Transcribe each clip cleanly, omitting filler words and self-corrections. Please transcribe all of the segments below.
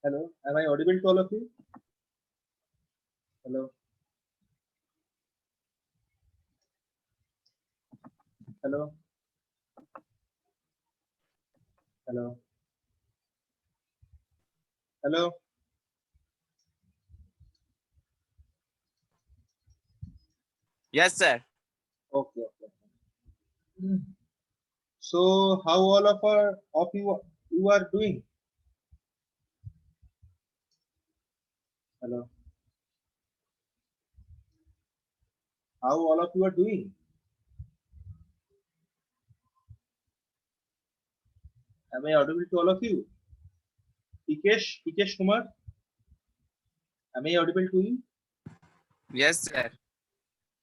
Hello, am I audible to all of you? Hello, hello, hello, hello. Yes, sir. Okay, okay. So, how all of you are doing? Hello, how all of you are doing? Am I audible to all of you? Hitesh Kumar, am I audible to you? Yes, sir.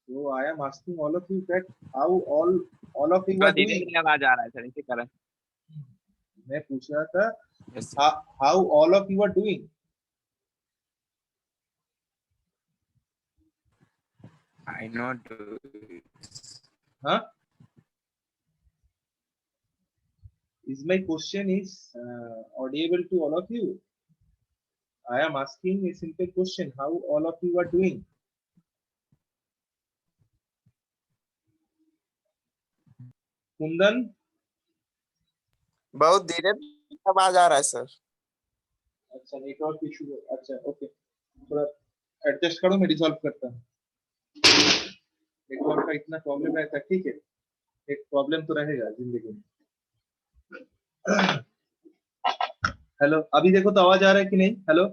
So, I am asking all of you that how all of you थोड़ा are धीरे doing. धीरे आवाज आ रहा है sir, इसी कारण. मैं पूछ रहा था Yes, sir. how all of you are doing. I know. Huh? Is my question is audible to all of you? I am asking a simple question. How all of you are doing? Kundan, बहुत धीरे आवाज आ रहा है sir. अच्छा network issue, अच्छा okay, थोड़ा adjust करो, मैं रिजॉल्व करता हूँ. नेटवर्क का इतना प्रॉब्लम रहता है, ठीक है, एक प्रॉब्लम तो रहेगा जिंदगी में. हेलो, अभी देखो तो आवाज आ रहा है कि नहीं? Hello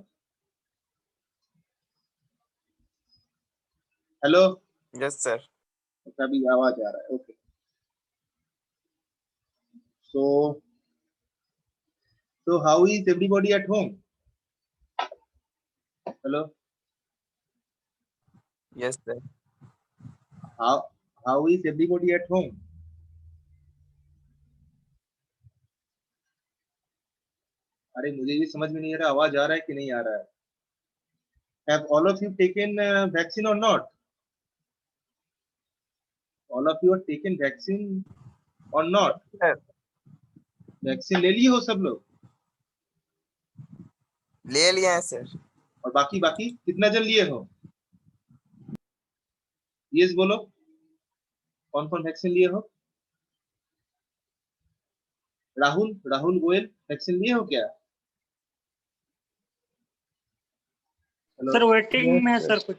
hello, yes sir. अभी आवाज आ रहा है. Okay, so so how is everybody at home? Hello, yes sir. how how is everybody at home? अरे मुझे भी समझ में नहीं आ रहा, आवाज आ रहा है कि नहीं आ रहा है. Have all of you taken vaccine or not? All of you are taken vaccine or not? Vaccine ले लिए हो सब लोग? ले लिए हैं सर. और बाकी बाकी कितना जन लिए हो? यस बोलो, कौन कौन वैक्सीन लिए हो? राहुल राहुल गोयल वैक्सीन लिए हो क्या? हेलो, सर वेटिंग में है सर कुछ.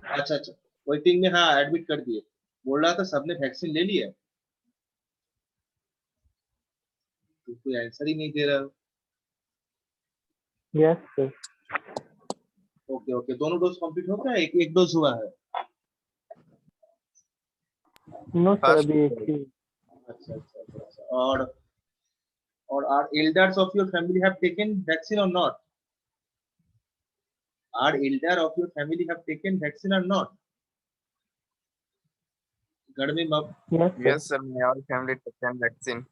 अच्छा अच्छा, वेटिंग में, हाँ एडमिट कर दिए. बोल रहा था सबने वैक्सीन ले लिया, तो कोई आंसर ही नहीं दे रहा. Yes sir. ओके ओके, दोनों डोज कंप्लीट हो गया, एक एक डोज हुआ है? नो सर, फर्स्ट अभी एक ही. अच्छा अच्छा अच्छा अच्छा. और are elders of your family have taken vaccine or not? Are elder of your family have taken vaccine or not? घर में यस सर. Yes sir. मैं और family taken vaccine.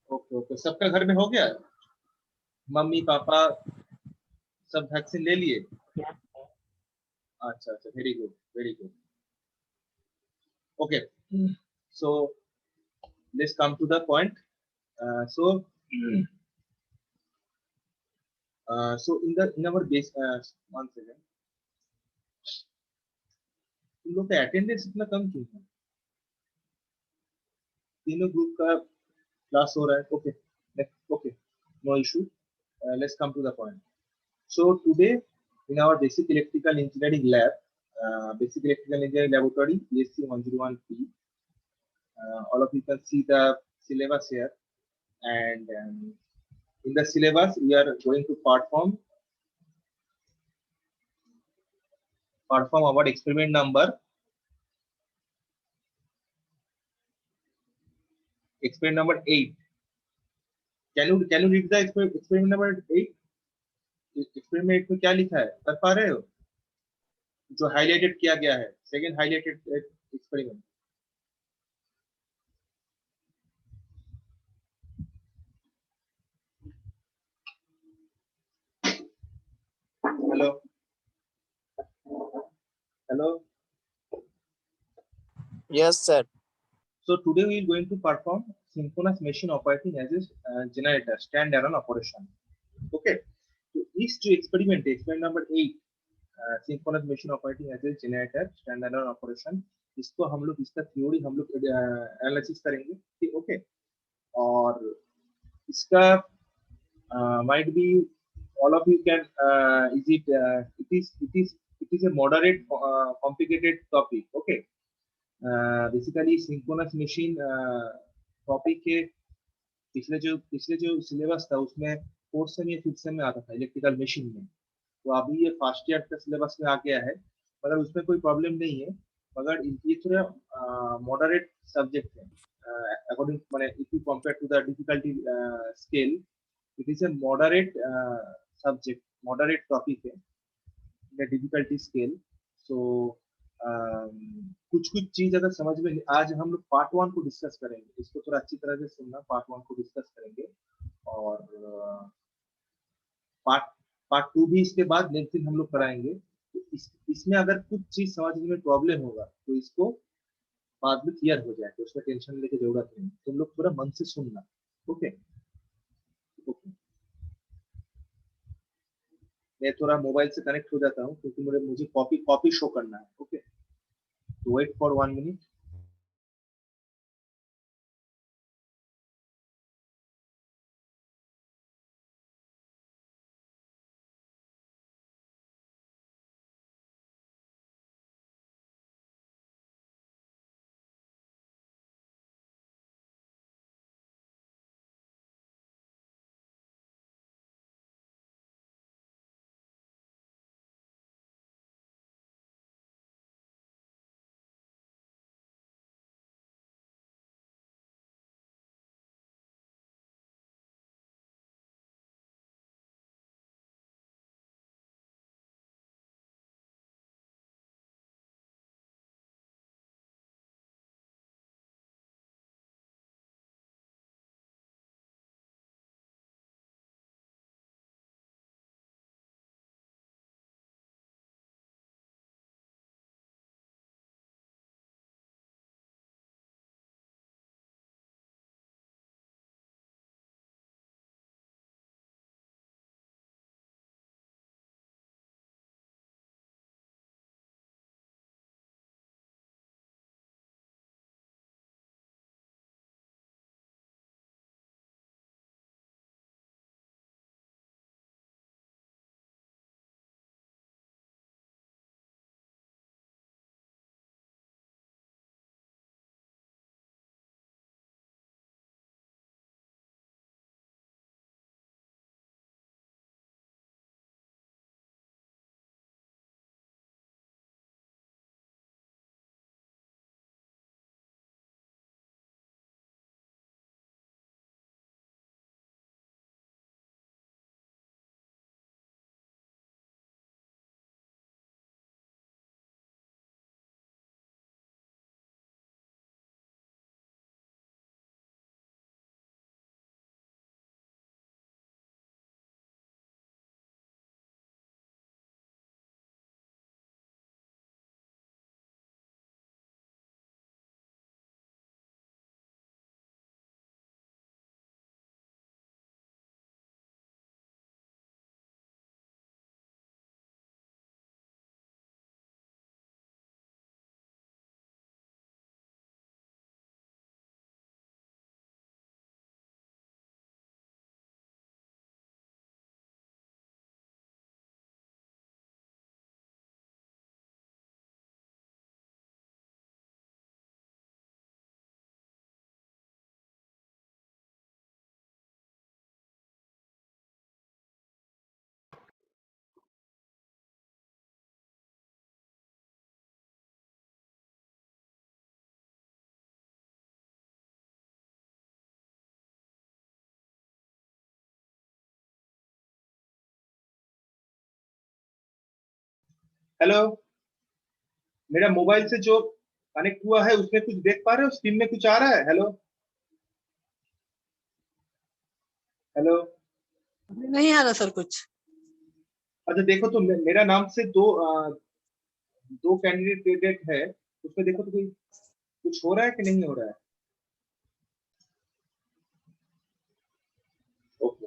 Okay okay, सबका घर में हो गया? मम्मी पापा सब वैक्सीन ले लिए? अच्छा अच्छा, very good very good. Okay, so let's come to the point. So so in our base, one second, तुम लोग का अटेंडेंस इतना कम क्यों है? तीनों ग्रुप का क्लास हो रहा है. Okay okay, no issue. Let's come to the point. So today in our basic electrical engineering lab, basic electrical engineering laboratory ESC 101P, all of you can see the syllabus here, and in the syllabus we are going to perform our experiment number 8. Can you read the experiment number 8? Experiment में क्या लिखा है, कर पा रहे हो? जो highlighted किया गया है, second highlighted experiment. Hello hello. Yes sir. So today we are going to perform synchronous machine operating as a generator, stand alone operation. Okay, तो इस जो एक्सपेरिमेंट है, experiment number 8, synchronous machine operating as a generator stand alone operation, इसको हम लोग, इसका theory हम लोग एनालिसिस करेंगे, ठीक, ओके। और इसका might be all of you can is it it is a moderate complicated topic, okay। Basically synchronous machine topic के पिछले जो सिलेबस था उसमें फोर्थ सेम या फिफ्थ सेम में आता था इलेक्ट्रिकल मशीन में, तो अभी ये फर्स्ट ईयर का सिलेबस में आ गया है, मगर उसमें कोई प्रॉब्लम नहीं है, मगर ये थोड़ा मॉडरेट सब्जेक्ट है अकॉर्डिंग, माने if you compare to the difficulty scale, it is a moderate subject, moderate topic है द डिफिकल्टी स्केल। सो कुछ कुछ चीज अगर समझ में आज हम लोग पार्ट 1 को डिस्कस करेंगे, इसको थोड़ा अच्छी तरह से सुनना, पार्ट 1 को डिस्कस करेंगे, और पार्ट पार्ट 2 भी इसके बाद नेक्स्ट दिन हम लोग कराएंगे। तो इसमें अगर कुछ चीज समझने में प्रॉब्लम होगा तो इसको बाद में क्लियर हो जाए, तो उसमें टेंशन लेने की जरूरत नहीं, तुम लोग पूरा मन से सुनना, ओके ओके। मैं थोड़ा मोबाइल से कनेक्ट हो जाता हूँ क्योंकि मुझे कॉपी कॉपी शो करना है, ओके, तो वेट फॉर 1 मिनट। हेलो, मेरा मोबाइल से जो कनेक्ट हुआ है उसमें कुछ देख पा रहे हो, स्क्रीन में कुछ आ रहा है? हेलो हेलो, नहीं आ रहा सर कुछ। अच्छा देखो तो मेरा नाम से दो कैंडिडेट है, उसमें देखो तो कोई कुछ हो रहा है कि नहीं हो रहा है? Okay,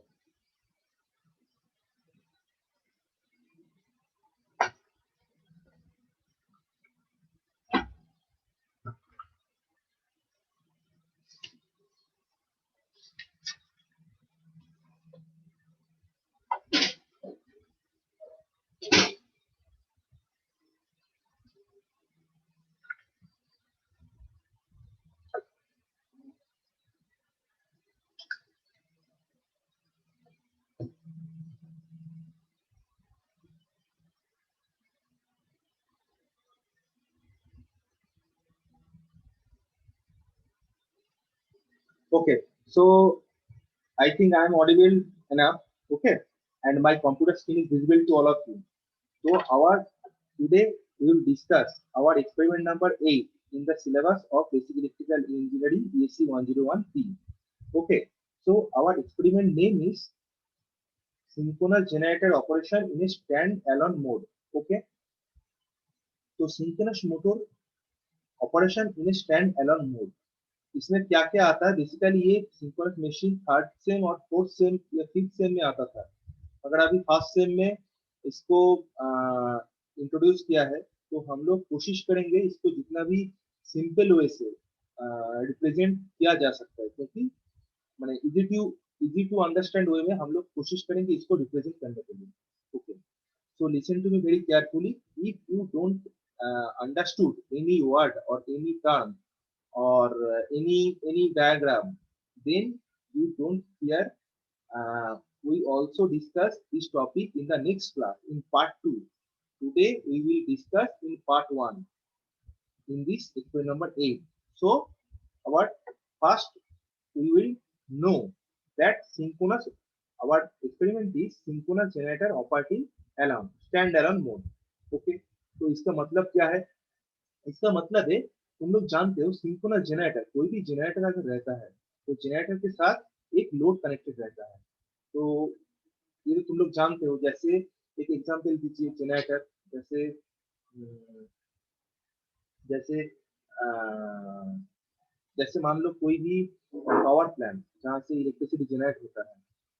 Okay, so I think I am audible enough. Okay, and my computer screen is visible to all of you. So our today we will discuss our experiment number 8 in the syllabus of Basic Electrical Engineering BSc 101P. Okay, so our experiment name is synchronous generator operation in a stand-alone mode. Okay, तो synchronous motor operation in a stand-alone mode. इसमें क्या क्या आता है? Basically ये synchronous machine third same और fourth same या fifth sem में आता था. अगर अभी फर्स्ट सेम में इसको इंट्रोड्यूस किया है तो हम लोग कोशिश करेंगे इसको जितना भी सिंपल वे से रिप्रेजेंट किया जा सकता है, क्योंकि मैंने इजी टू अंडरस्टैंड वे में हम लोग कोशिश करेंगे इसको रिप्रेजेंट करने के लिए. Okay, so listen to me very carefully. If you don't understood any word or any term or any diagram, then you don't fear. We also discuss this topic in the next class in part 2. Today we will discuss in part 1 in this experiment number 8. So our first we will know that synchronous, our experiment is synchronous generator operating alone standalone mode. Okay, तो इसका मतलब क्या है? इसका मतलब है तुम लोग जानते हो सिंक्रोनस जनरेटर, कोई भी जनरेटर अगर रहता है तो जनरेटर के साथ एक लोड कनेक्टेड रहता है. तो ये तो तुम लोग जानते हो. जैसे एक एग्जांपल दीजिए जनरेटर, जैसे जैसे जैसे मान लो कोई भी पावर प्लांट जहाँ से इलेक्ट्रिसिटी जनरेट होता है,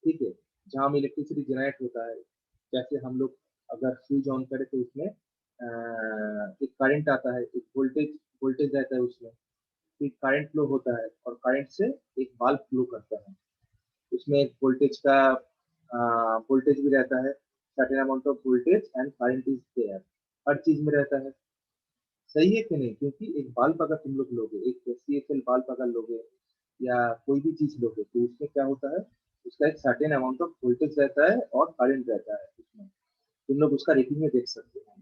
ठीक है, जहाँ में इलेक्ट्रिसिटी जनरेट होता है, जैसे हम लोग अगर स्विच ऑन करें तो उसमें एक करंट आता है, एक वोल्टेज रहता है उसमें, फिर करंट फ्लो होता है और करंट से एक बल्ब फ्लो करता है. उसमें एक वोल्टेज का वोल्टेज भी रहता है, certain amount of voltage and current is there, हर चीज में रहता है. सही है कि नहीं? क्योंकि एक बल्ब अगर तुम लोग लोगे, एक CFL बल्ब अगर लोगे या कोई भी चीज लोगे तो उसमें क्या होता है, उसका एक सर्टेन अमाउंट ऑफ वोल्टेज रहता है और करंट रहता है उसमें. तुम लोग उसका रेटिंग में देख सकते हैं.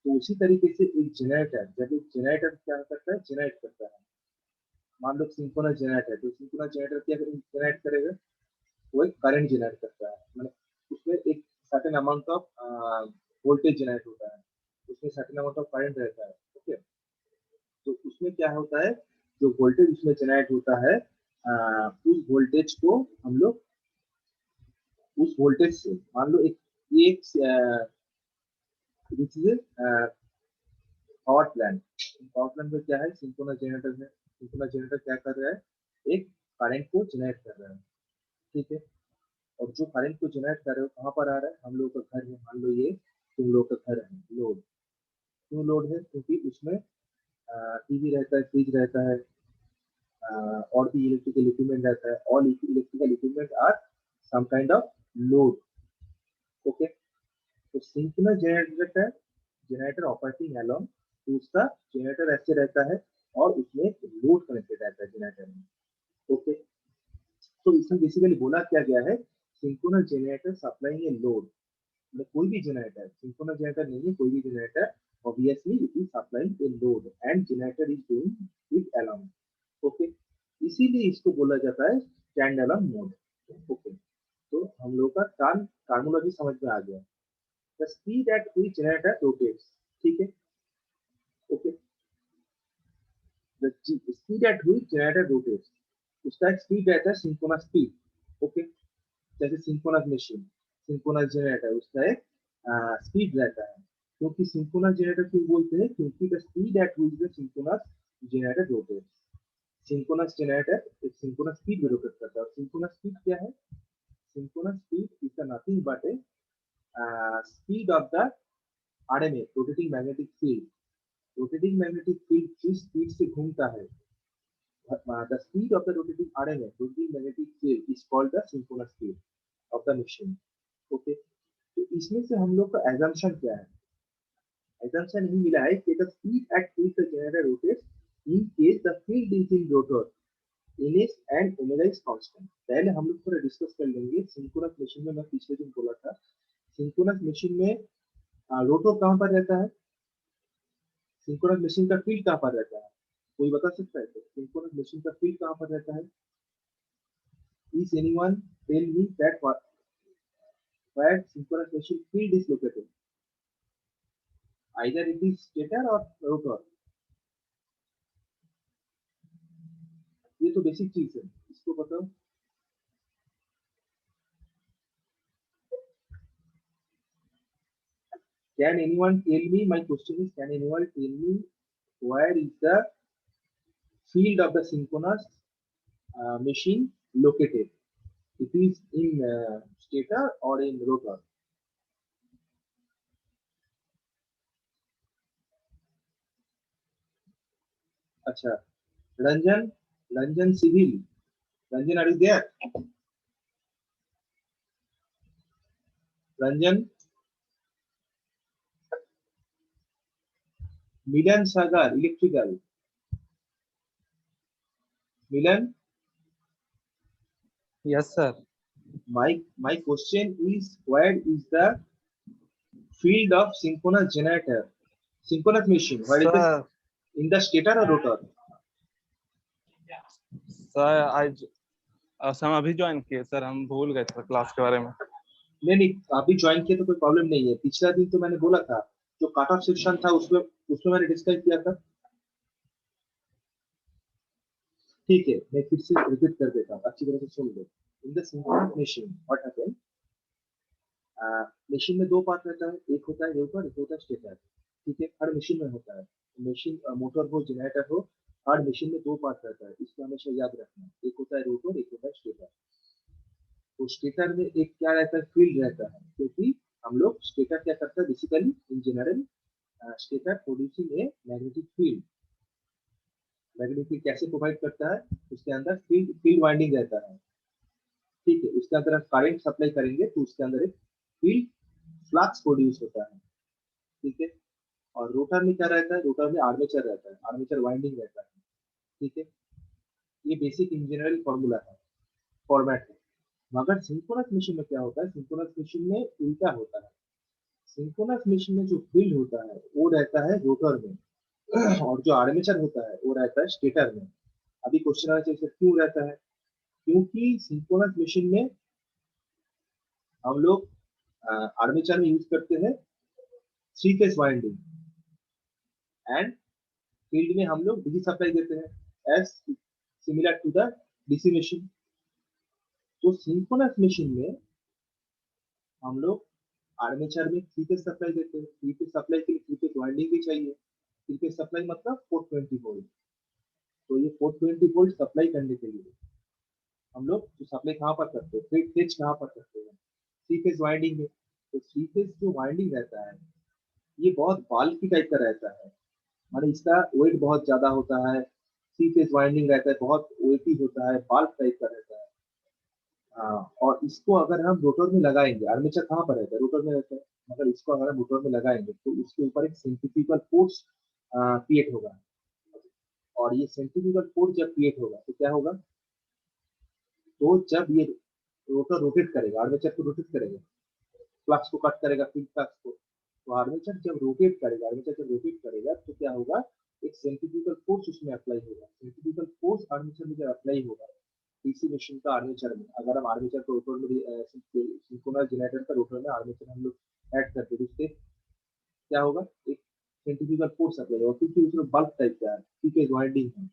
तो उसी तरीके से एक जनरेटर, जब एक जनरेटर क्या करता है, जनरेट करता है. मान लो सिंक्रोनस जनरेटर, तो सिंक्रोनस जनरेटर क्या जनरेट करेगा? वो एक करंट जनरेट करता है, मतलब उसमें एक certain amount of voltage generate होता है, उसमें सर्टेन अमाउंट ऑफ करंट रहता है. ओके, तो उसमें क्या होता है, जो वोल्टेज उसमें जनरेट होता है, उस वोल्टेज को हम लोग उस वोल्टेज से मान लो एक ये एक पावर प्लांट. पावर प्लांट में क्या है, सिंक्रोनस जनरेटर है. सिंक्रोनस जनरेटर क्या कर रहा है, एक करंट को जनरेट कर रहा है, ठीक है. और जो करंट को जनरेट कर रहे हो कहाँ पर आ रहा है, हम लोग का घर है. मान लो ये तुम लोग का घर है. लोड क्यों लोड है? क्योंकि उसमें टीवी रहता है, फ्रिज रहता है, और भी इलेक्ट्रिकल इक्विपमेंट रहता है. All electrical equipment are some kind of load. Okay, तो synchronous generator, generator operating along, तो उसका जनरेटर ऐसे रहता है और उसमें लोड कनेक्टेड रहता है जनरेटर में. ओके, तो इसमें बेसिकली बोला क्या गया है, synchronous generator supplying a load. मतलब कोई भी जनरेटर, सिंक्रोनस जनरेटर नहीं है, कोई भी generator obviously it is supplying a load and generator is doing it along. Okay, इसीलिए इसको बोला जाता है स्टैंड अलोन मोड. ओके, तो हम लोग का टर्मिनोलॉजी समझ में आ गया. The speed at which generator rotates, ठीक है. Okay, the speed at which generator rotates, उसका एक स्पीड रहता है सिंक्रोनस स्पीड. ओके, जैसे सिंक्रोनस मशीन, सिंक्रोनस जनरेटर, उसका एक स्पीड रहता है. क्योंकि सिंक्रोनस जनरेटर क्यों बोलते हैं? क्योंकि the speed at which the synchronous generator rotates. Synchronous generator एक सिंक्रोनस स्पीड में रोटेट करता है. सिंक्रोनस स्पीड क्या है? Synchronous speed is nothing but A speed of the RMA, rotating magnetic field. Rotating magnetic field जिस speed से घूमता है, the speed of the rotating RMA, rotating magnetic field, is called the synchronous speed of the machine. Okay, तो इसमें से हम लोग का assumption क्या है? assumption ही मिला है कि the speed at which the generator rotates in case the field is in rotor, ns and omega is constant. पहले हम लोग थोड़ा डिस्कस कर लेंगे. सिंक्रोनस मशीन में मैं पिछले दिन बोला था, सिंक्रोनस मशीन में रोटर कहाँ पर रहता है, सिंक्रोनस मशीन का फील्ड कहाँ पर रहता है, कोई बता सकता है? तो सिंक्रोनस मशीन का फील्ड कहाँ पर रहता है? Is anyone tell me that where synchronous machine field is located? Either it is stator or rotor. ये तो बेसिक चीज है, इसको बताओ। Can anyone tell me? My question is, can anyone tell me where is the field of the synchronous machine located? It is in stator or in rotor? अच्छा, Ranjan Civil. Ranjan, are you there? Ranjan. Milan Sagar, electrical. Milan. Yes, sir. My question is, where is the field of synchronous generator, synchronous machine? Where is Sir, it? In the stator or rotor? Sir हम अभी join किए sir, हम भूल गए थे class के बारे में। नहीं, अभी ज्वाइन किया तो कोई प्रॉब्लम नहीं है। पिछला दिन तो मैंने बोला था, जो कट ऑफ सेक्शन था उसमें मैंने डिस्कस किया था। ठीक है, मैं फिर से रिपीट कर देता हूँ, अच्छी तरह से सुन लो। In the synchronous machine what happen, machine में दो पार्ट रहता है, एक होता है रोटर, एक होता है स्टेटर। ठीक है, हर मशीन में होता है, मशीन मोटर हो जनरेटर हो, हर मशीन में दो पार्ट रहता है, इसको हमेशा याद रखना। एक होता है रोटर, एक होता है स्टेटर। तो स्टेटर में एक क्या रहता है, फील्ड रहता है, क्योंकि हम लोग स्टेटर क्या करता है basically in general, stator producing a magnetic field. Magnetic field कैसे प्रोवाइड करता है, उसके अंदर फील्ड वाइंडिंग रहता है। ठीक है, उसके अंदर आप करंट सप्लाई करेंगे तो उसके अंदर एक फील्ड फ्लक्स प्रोड्यूस होता है। ठीक है, और रोटर में क्या रहता है, रोटर में आर्मेचर रहता है, आर्मेचर वाइंडिंग रहता है। ठीक है, ये बेसिक इन जनरल फॉर्मूला है, फॉर्मेट है। मगर सिंक्रोनस मशीन में क्या होता है, सिंक्रोनस मशीन में उल्टा होता है। सिंक्रोनस मशीन में जो फील्ड होता है वो रहता है रोटर में, और जो आर्मेचर होता है वो रहता है स्टेटर में। अभी क्वेश्चन आना चाहिए क्यों रहता है, क्योंकि सिंक्रोनस मशीन में हम लोग आर्मेचर में यूज करते हैं 3 फेज वाइंडिंग, एंड फील्ड में हम लोग डीसी सप्लाई देते हैं as similar to the DC machine. तो सिंक्रोनस मशीन में हम लोग आर्मेचर में 3 फेज सप्लाई देते हैं। 3 फेज सप्लाई के लिए 3 फेज वाइंडिंग भी चाहिए। 3 फेज सप्लाई मतलब 420 वोल्ट। तो ये 420 वोल्ट सप्लाई करने के लिए हम लोग जो सप्लाई कहाँ पर करते हैं, फेज कहाँ पर करते हैं, 3 फेज वाइंडिंग में। तो 3 फेज जो वाइंडिंग रहता है ये बहुत बाल्की टाइप का रहता है, माने इसका वेट बहुत ज्यादा होता है। 3 फेज वाइंडिंग रहता है, बहुत वेटी होता है, बाल्क टाइप का रहता है। और इसको अगर हम रोटर में लगाएंगे, आर्मेचर कहाँ पर रहता है, रोटर में रहता है, मगर इसको अगर हम रोटर में लगाएंगे तो उसके ऊपर एक सेंट्रीफ्यूगल फोर्स क्रिएट होगा। और ये सेंट्रीफ्यूगल फोर्स जब क्रिएट होगा तो क्या होगा, तो जब ये रोटर रोटेट करेगा, आर्मेचर को रोटेट करेगा, फ्लक्स को कट करेगा, फील्ड फ्लक्स को, तो आर्मेचर जब रोटेट करेगा, तो क्या होगा, एक सेंट्रीफ्यूगल फोर्स उसमें अप्लाई होगा। सेंट्रीफ्यूगल फोर्स आर्मेचर में जब अप्लाई होगा डीसी मशीन का आर्मेचर में, अगर हम आर्मेचर को रोटर में सिंक्रोनस जनरेटर का रोटर में आर्मेचर हम लोग ऐड करते हैं, उससे क्या होगा, एक सेंट्रीफ्यूगल फोर्स अप्लाई होगा, क्योंकि उसमें बल्क टाइप का है, ठीक है, वाइंडिंग है।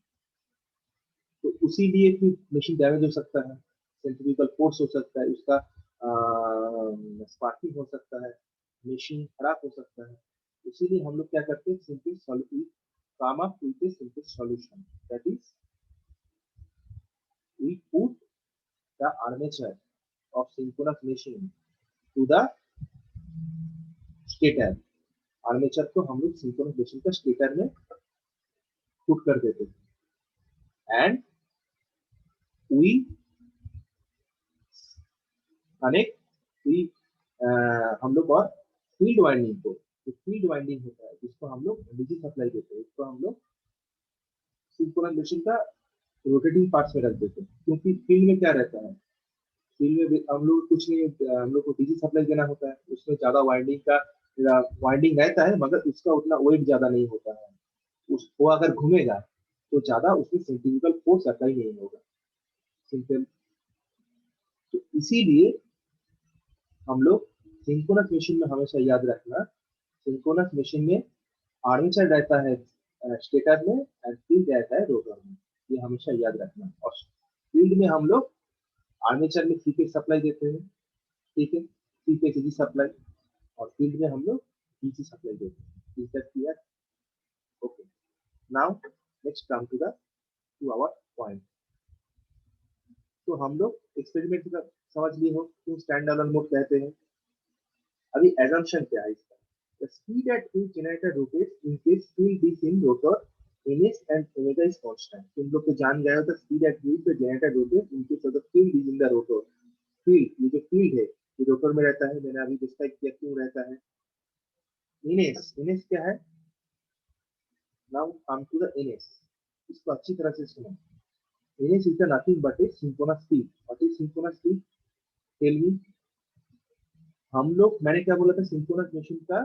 तो उसी लिए फिर मशीन डैमेज हो सकता है, सेंट्रीफ्यूगल फोर्स हो सकता है, उसका स्पार्किंग हो सकता है, मशीन खराब हो सकता है। इसीलिए हम लोग क्या करते हैं, simple solution, come up with a simple solution, that is we put the armature of synchronous machine to the stator। Armature को हम लोग सिंक्रोनस मशीन का स्टेटर में पुट कर देते हैं, एंड वी कनेक्ट, हम लोग और फील्ड वाइंडिंग को, जो फील्ड वाइंडिंग होता है जिसको हम लोग डीसी सप्लाई देते हैं, इसको हम लोग सिंक्रोनस मशीन का रोटेटिंग पार्ट्स में रख देते हैं। क्योंकि फील्ड में क्या रहता है, फील्ड में हम लोग कुछ नहीं, हम लोग को डीसी सप्लाई देना होता है, उसमें ज्यादा वाइंडिंग रहता है, मगर उसका उतना वेट ज्यादा नहीं होता है। वो अगर घूमेगा तो ज्यादा उसमें सेंट्रीफ्यूगल फोर्स अप्लाई नहीं होगा। सिंपल इसीलिए हम लोग सिंक्रोनस मशीन में हमेशा याद रखना, सिंक्रोनस मशीन में आर्मेचर रहता है स्टेटर में एंड फील्ड रहता है रोटर में, ये हमेशा याद रखना। और फील्ड में हम लोग आर्मेचर में 3 फेज सप्लाई देते हैं, ठीक है, 3 फेज एसी सप्लाई, और फील्ड में हम लोग डीसी सप्लाई देते हैं। Is that clear? Okay, now next come to our point. तो हम लोग एक्सपेरिमेंट का समझ लिए हो क्यों स्टैंड अलोन मोड कहते हैं। अभी एजम्पशन क्या है इसका? The speed at which generator rotates in case field is in rotor, ns and omega is constant. तुम लोग तो जान गए हो the speed at which the generator rotates in case of the field is in the rotor. Field, ये जो field है ये रोटर में रहता है, मैंने अभी डिस्क्राइब किया क्यों रहता है। ns क्या है? Now come to the ns. इसको अच्छी तरह से सुनो। ns is nothing but a synchronous speed. What is synchronous speed? Tell me. हम लोग, मैंने क्या बोला था, सिंक्रोनस मशीन का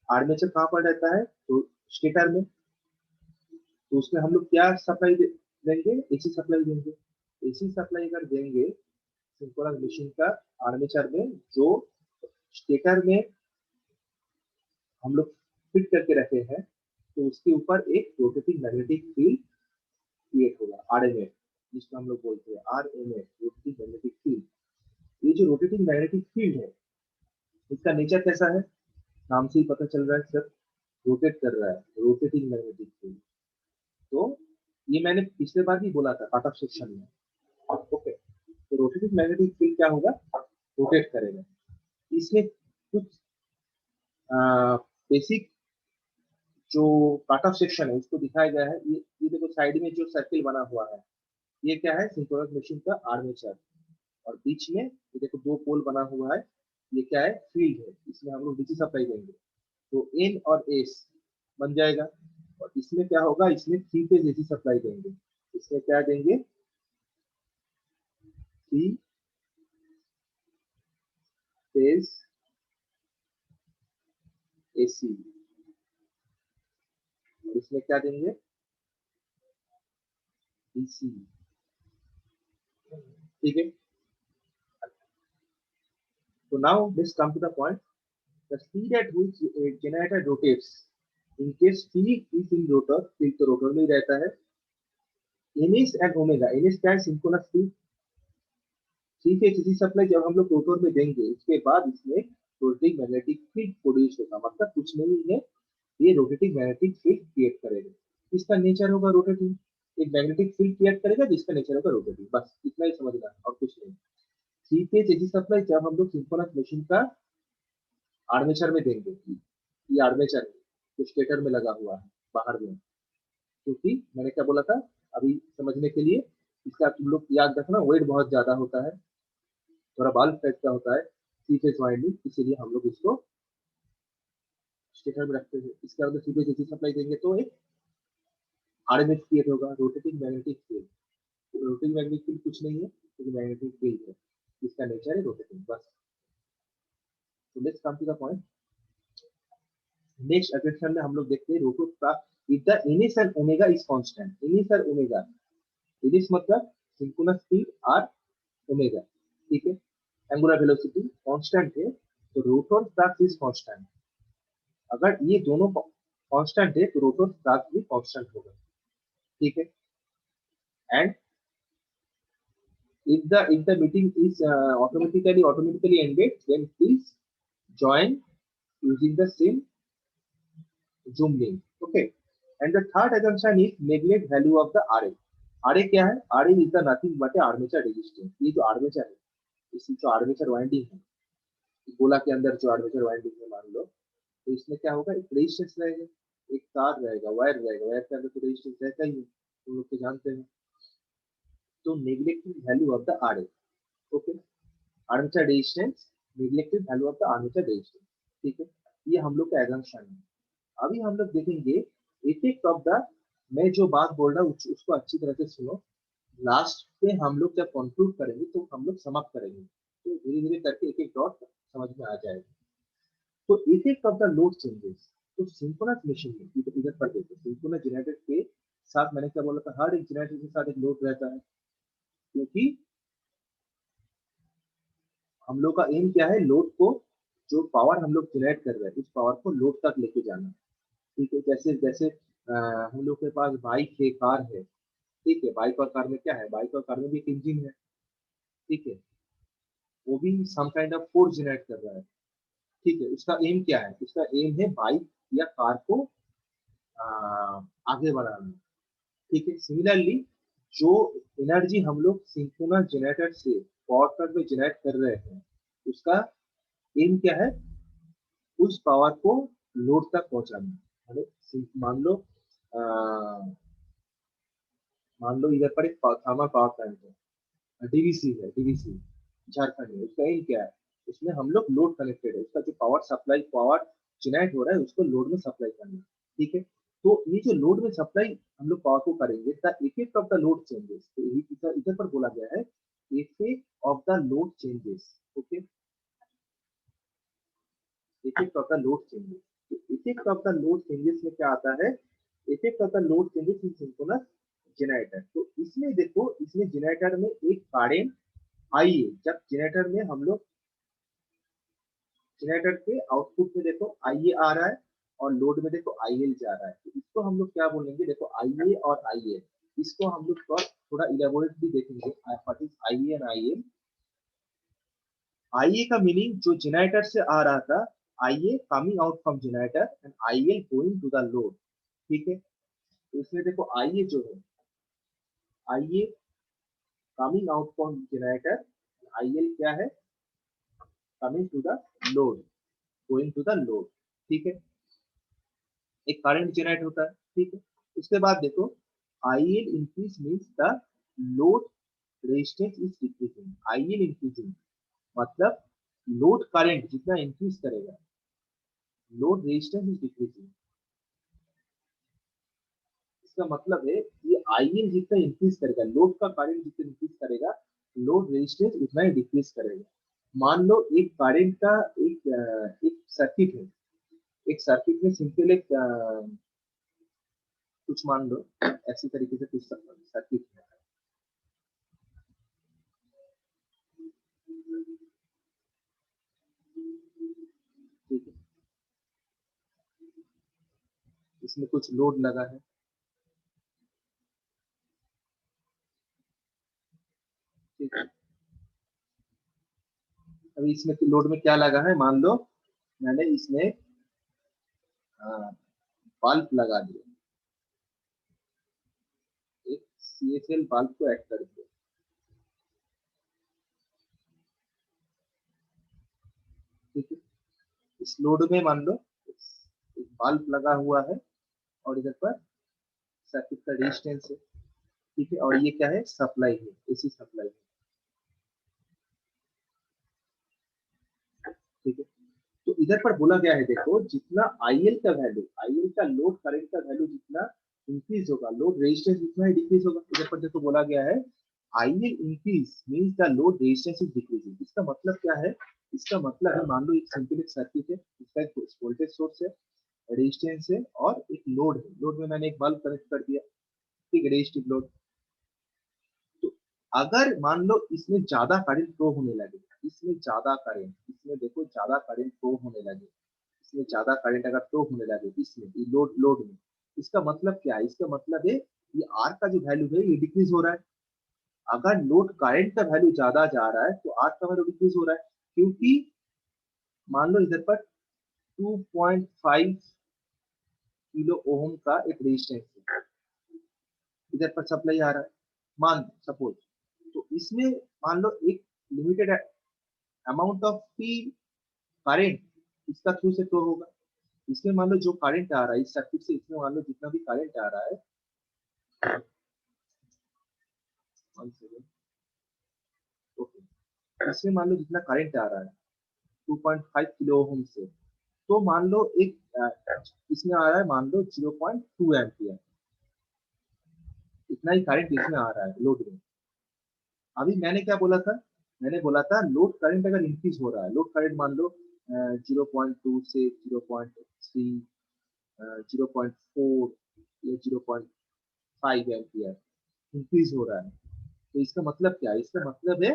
आर्मेचर कहाँ पर रहता है? तो स्टेटर में। तो उसमें हम लोग क्या सप्लाई देंगे? एसी सप्लाई देंगे। एसी सप्लाई अगर देंगे सिंक्रोनस मशीन का आर्मेचर में, जो स्टेटर में हम लोग फिट करके रखे हैं, तो उसके ऊपर एक रोटेटिंग मैग्नेटिक फील्ड क्रिएट होगा, आरएमएफ, जिसको हम लोग बोलते हैं आरएमएफ, रोटेटिंग मैग्नेटिक फील्ड। ये जो रोटेटिंग मैग्नेटिक फील्ड है, इसका नेचर कैसा है? नाम से ही पता चल रहा है सर, रोटेट कर रहा है, रोटेटिंग मैग्नेटिक फील्ड। तो ये मैंने पिछले बार भी बोला था पार्ट ऑफ सेक्शन में। ओके, तो रोटेटिंग मैग्नेटिक फील्ड क्या होगा? रोटेट करेगा। इसमें कुछ बेसिक जो पार्ट ऑफ सेक्शन है उसको दिखाया गया है। ये देखो साइड में जो सर्किल बना हुआ है, ये क्या है? सिंक्रोनस मशीन का आर्मेचर, और बीच में ये देखो 2 पोल बना हुआ है, ये क्या है? फील्ड है। इसमें हम लोग डीसी सप्लाई देंगे, तो एन और एस बन जाएगा। और इसमें क्या होगा? इसमें 3 फेज एसी सप्लाई देंगे। इसमें क्या देंगे? 3 फेज एसी। और इसमें क्या देंगे? डीसी। ठीक है, तो now let's come to the point. The speed at which generator rotates in case field is in rotor, field तो रोटर में ही रहता है, ns एंड ओमेगा। ns क्या है? Synchronous speed. ठीक है, किसी सप्लाई जब हम लोग रोटर में देंगे, उसके बाद इसमें रोटेटिंग मैग्नेटिक फील्ड प्रोड्यूस होगा, मतलब कुछ नहीं है, ये रोटेटिंग मैग्नेटिक फील्ड क्रिएट करेगा। इसका नेचर होगा रोटेटिंग, एक मैग्नेटिक फील्ड क्रिएट करेगा जिसका नेचर होगा रोटेटिंग। बस इतना ही समझना और कुछ नहीं। 3 फेज एसी सप्लाई जब हम लोग सिंक्रोनस मशीन का आर्मेचर में देंगे, ये आर्मेचर है जो स्टेटर में लगा हुआ है बाहर में, क्योंकि मैंने क्या बोला था अभी समझने के लिए, इसका तुम लोग याद रखना, वेट बहुत ज्यादा होता है, थोड़ा बाल टाइप का होता है, 3 फेज वाइंडिंग, इसीलिए हम लोग इसको स्टेटर में रखते हैं। इसके अंदर 3 फेज एसी सप्लाई देंगे तो एक आरएमएफ क्रिएट होगा, rotating magnetic field. Rotating magnetic field कुछ नहीं है, क्योंकि मैग्नेटिक फील्ड है, इसका नेचर है रोटेटिंग। बस, तो let's come to the point. Next application में हम लोग देखते हैं रोटर का इफ द इनिस एंड ओमेगा इज कांस्टेंट। इनिस और ओमेगा, इनिस मतलब सिंक्रोनस स्पीड और ओमेगा, ठीक है, एंगुलर वेलोसिटी कांस्टेंट है, तो रोटर फ्लक्स इज कांस्टेंट। अगर ये दोनों कांस्टेंट है तो रोटर फ्लक्स भी कांस्टेंट होगा, ठीक है। And if the meeting is automatically ended, then please join using the same Zoom link. Okay. And the third assumption is neglect value of the RA. RA क्या है? RA is the nothing but a armature resistance. ये जो armature है, इसकी जो armature winding है, गोला के अंदर जो आर्मेचर वाइंडिंग है मान लो, तो इसमें क्या होगा? एक रेजिस्टेंस रहेगा, एक तार रहेगा, वायर रहेगा, वायर के अंदर तो रेजिस्टेंस रहता ही है, तुम लोग तो जानते हैं। तो neglecting value of the RA, okay, armature resistance, neglected value of the armature resistance, ठीक है, ये हम लोग का एजम्पशन है। अभी हम लोग देखेंगे इफेक्ट ऑफ द, मैं जो बात बोल रहा हूँ उसको अच्छी तरह से सुनो, लास्ट पे हम लोग जब कंक्लूड करेंगे तो हम लोग समाप्त करेंगे, तो धीरे धीरे करके एक एक डॉट समझ में आ जाएगा। तो effect of the load changes, तो सिंक्रोनस मशीन में इधर पर देखो, सिंक्रोनस जनरेटर के साथ मैंने क्या बोला था, हर एक जनरेटर के साथ एक लोड रहता है, क्योंकि हम लोग का एम क्या है, लोड को, जो पावर हम लोग जनरेट कर रहे हैं उस पावर को लोड तक लेके जाना। ठीक है, जैसे जैसे हम लोग के पास बाइक है, कार है। ठीक है, बाइक और कार में क्या है, बाइक और कार में भी एक इंजन है। ठीक है, वो भी some kind of force generate कर रहा है। ठीक है, उसका एम क्या है, उसका एम है बाइक या कार को आ, आगे बढ़ाना। ठीक है, सिमिलरली जो एनर्जी हम लोग सिंक्रोनस जनरेटर से पावर प्लांट में जनरेट कर रहे हैं उसका एम क्या है, उस पावर को लोड तक पहुंचाना। मान लो आ, मान लो इधर पर एक थर्मल पावर प्लांट है, डीवीसी है, डीवीसी झारखंड में। उसका एम क्या है, उसमें हम लोग लोड कनेक्टेड है, उसका जो पावर सप्लाई, पावर जनरेट हो रहा है उसको लोड में सप्लाई करना। ठीक है, तो ये जो लोड में सप्लाई हम लोग पावर को करेंगे, the effect of the load changes, तो इधर पर बोला गया है effect of the load changes. Okay, effect of the load changes, तो effect of the load changes में क्या आता है, effect of the load changes in synchronous generator. तो इसमें देखो, इसमें जनरेटर में एक करंट आइए, जब जनरेटर में हम लोग जनरेटर के आउटपुट में देखो आईए आ रहा है और लोड में देखो आईएल जा रहा है, तो इसको हम लोग क्या बोलेंगे, देखो आईए और आईएल, इसको हम लोग थोड़ा इलेबोरेट भी देखेंगे, व्हाट इज आईए एंड आईएल। आईए का मीनिंग जो जनरेटर से आ रहा था, IA coming out from generator and IL going to the load. ठीक है, तो इसमें देखो आईए जो है, IA coming out from generator, IL क्या है, coming to the load, going to the load. ठीक है, एक करंट जनरेट होता है। ठीक है, उसके बाद देखो IL increase means the load resistance is decreasing. IL increasing मतलब लोड करंट जितना इंक्रीज करेगा, लोड रेजिस्टेंस इज डिक्रीजिंग। इसका मतलब है ये आईएल जितना इंक्रीज करेगा, लोड का करंट जितना इंक्रीज करेगा, लोड रेजिस्टेंस उतना ही डिक्रीज करेगा। मान लो एक करंट का एक सर्किट है, एक सर्किट में सिंपल एक कुछ मान लो ऐसी तरीके से कुछ सर्किट है। ठीक है, इसमें कुछ लोड लगा है। ठीक है, अभी इसमें लोड में क्या लगा है, मान लो मैंने इसमें बल्ब लगा दिया, एक सीएचएल बल्ब को ऐड कर दिया। ठीक है, इस लोड में मान लो एक बल्ब लगा हुआ है और इधर पर सर्किट का रेजिस्टेंस है। ठीक है, और ये क्या है, सप्लाई है, एसी सप्लाई है। ठीक है, तो इधर पर बोला गया है देखो, जितना आईएल का वैल्यू, आईएल का लोड करंट का वैल्यू जितना इंक्रीज होगा, लोड रेजिस्टेंस उतना ही डिक्रीज होगा। इधर पर देखो बोला गया है IL increase means the load resistance is decreasing. इसका मतलब क्या है, इसका मतलब है मान लो एक सिंपल एक सर्किट है, इसका एक वोल्टेज सोर्स है, रेजिस्टेंस है और एक लोड है। लोड में मैंने एक बल्ब कनेक्ट कर दिया। ठीक है, रेजिस्टिव लोड। तो अगर मान लो इसमें ज्यादा करंट फ्लो होने लगे, इसमें ज्यादा करंट, इसमें देखो ज्यादा करंट फ्लो होने लगे, इसमें ज्यादा करंट अगर फ्लो होने लगे इसमें, लोड लोड में, इसका मतलब क्या है, इसका मतलब है ये आर का जो वैल्यू है ये डिक्रीज हो रहा है। अगर लोड करंट का वैल्यू ज्यादा जा रहा है तो आर का वैल्यू डिक्रीज हो रहा है, क्योंकि मान लो इधर पर 2.5 किलो ओम का एक रेजिस्टेंस है, इधर पर सप्लाई आ रहा है, मान सपोज। तो इसमें मान लो एक limited amount of P current इसका थ्रू से फ्लो होगा। इसमें मान लो जो करंट आ रहा है इस सर्किट से, इसमें मान लो जितना भी करंट आ रहा है, 1 सेकंड, ओके, इसमें मान लो जितना करंट आ रहा है 2.5 किलो ओम से, तो मान लो एक इसमें आ रहा है मान लो 0.2 एम्पियर, इतना ही करंट इसमें आ रहा है लोड में। अभी मैंने क्या बोला था, मैंने बोला था लोड करंट अगर इंक्रीज हो रहा है, लोड करंट मान लो 0.2 से 0.3, 0.4 या 0.5 एम्पियर इंक्रीज हो रहा है, तो इसका मतलब क्या है, इसका मतलब है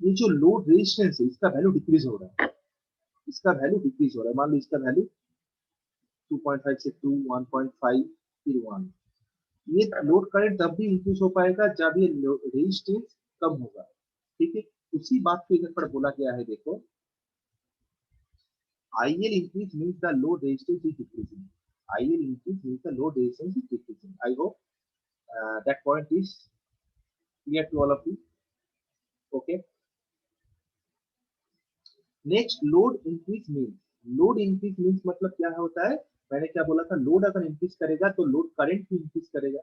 ये जो लोड रेजिस्टेंस है इसका वैल्यू डिक्रीज हो रहा है, इसका वैल्यू डिक्रीज हो रहा है। मान लो इसका वैल्यू 2.5 से 2, 1.5 फिर 1। ये लोड करंट तब भी इंक्रीज हो पाएगा जब ये रेजिस्टेंस कम होगा, ठीक है। उसी बात को इधर पर बोला गया है, देखो IL increase means the load resistance is decreasing. IL increase means the load resistance is decreasing. I hope that point is clear to all of you. Okay. Next, load increase means मतलब क्या होता है? मैंने क्या बोला था, load अगर increase करेगा तो लोड करंट भी इंक्रीज करेगा,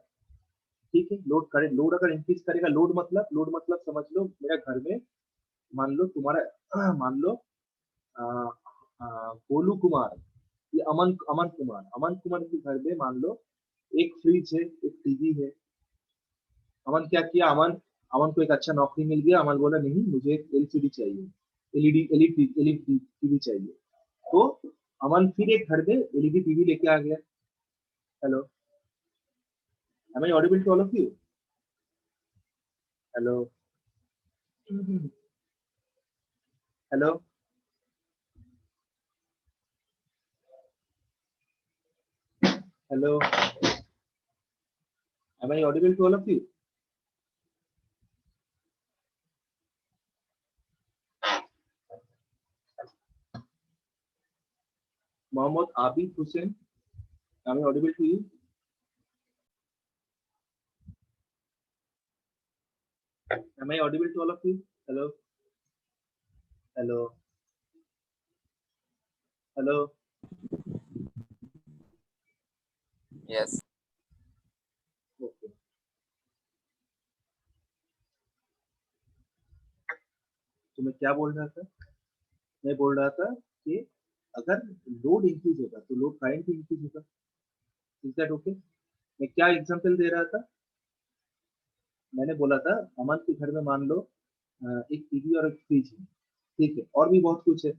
ठीक है। लोड अगर इंक्रीज करेगा, लोड मतलब समझ लो मेरा घर में मान लो तुम्हारा मान लो गोलू कुमार, ये अमन कुमार के घर में मान लो एक फ्रिज है, एक टीवी है। अमन क्या किया, अमन को एक अच्छा नौकरी मिल गया। अमन बोला नहीं मुझे एक एलसीडी चाहिए, एलईडी टीवी चाहिए। तो अमन फिर एक घर में एलईडी टीवी लेके आ गया। Hello, am I audible to all of you? Hello hello hello, am I audible to all of you? Mohammad Abid Hussain, am I audible to you? Am I audible to all of you? Hello, hello, hello. Yes. Okay. तो मैं क्या बोल रहा था? मैं बोल रहा था कि अगर लोड इंक्रीज होगा तो लोड करंट भी इंक्रीज होगा। Is that okay? मैं क्या एग्जांपल दे रहा था? मैंने बोला था अमन के घर में मान लो एक टीवी और एक फ्रिज है, ठीक है, और भी बहुत कुछ है,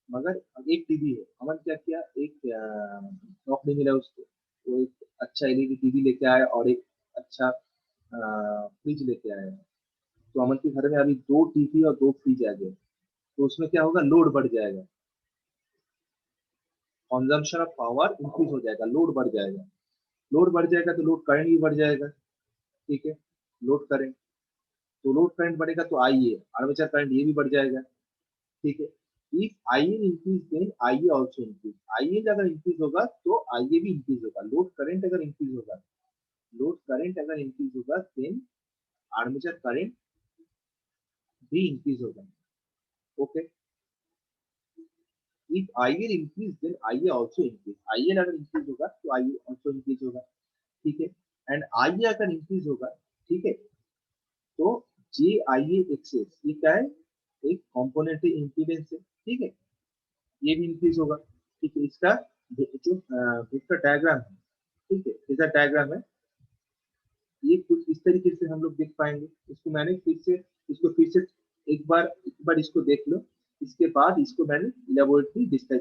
मगर एक टीवी है। अमन क्या किया, एक नौकरी मिला उसको, वो एक अच्छा एलईडी टीवी लेके आया और एक अच्छा फ्रिज लेके आया। तो अमन के घर में अभी 2 टीवी और 2 फ्रिज आ गए, तो उसमें क्या होगा, लोड बढ़ जाएगा, कंजम्पशन ऑफ पावर इंक्रीज हो जाएगा, लोड बढ़ जाएगा। लोड बढ़ जाएगा तो लोड करंट भी बढ़ जाएगा, ठीक है। लोड करंट, तो लोड करंट बढ़ेगा तो आईए आर्मेचर करंट ये भी बढ़ जाएगा, ठीक है। If IL increase then IE also increase. IL अगर इंक्रीज होगा तो IE भी इंक्रीज होगा। लोड करंट अगर इंक्रीज होगा देन आर्मेचर करंट भी इंक्रीज होगा, okay. If IL increase then IE also increase. IL अगर इंक्रीज होगा तो IE आल्सो इंक्रीज होगा, ठीक है। एंड IE अगर इंक्रीज होगा, ठीक है, तो JIA एक्सेस ये क्या है, एक कंपोनेंट है, इंपीडेंस है, ठीक है, ये भी इंक्रीज होगा, ठीक है। इसका जो वेक्टर डायग्राम है, ठीक है, फेजर डायग्राम है, ये कुछ इस तरीके से हम लोग देख पाएंगे। इसको मैंने फिर से एक बार इसको देख लो, इसके बाद इसको मैंने इलेबोरेटली डिस्क्राइब